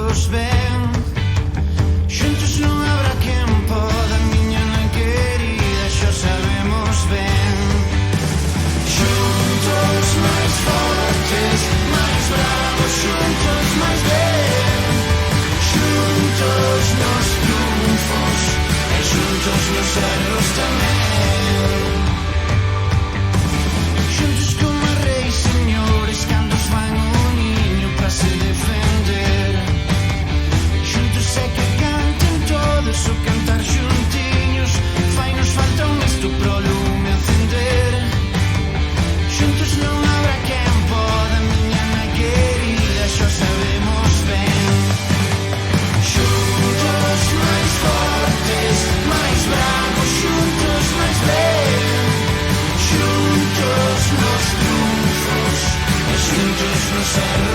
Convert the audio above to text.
todos ven. Xuntos non habrá quen poda, miña nai querida, xa sabemos ben. Xuntos máis fortes, máis bravos, xuntos máis ben. Xuntos nos triunfos e xuntos nos erros tamén. Xuntos como reis señores cando os van o niño para se defender. Xuntos é que canten todos o cantar xuntiños, fai nos falta un isto pro lume acender. Xuntos non habrá quen poda, miña nai querida, xa sabemos ben. Xuntos máis fortes, máis bravos, xuntos máis ben. Xuntos nos triunfos e xuntos nos erros.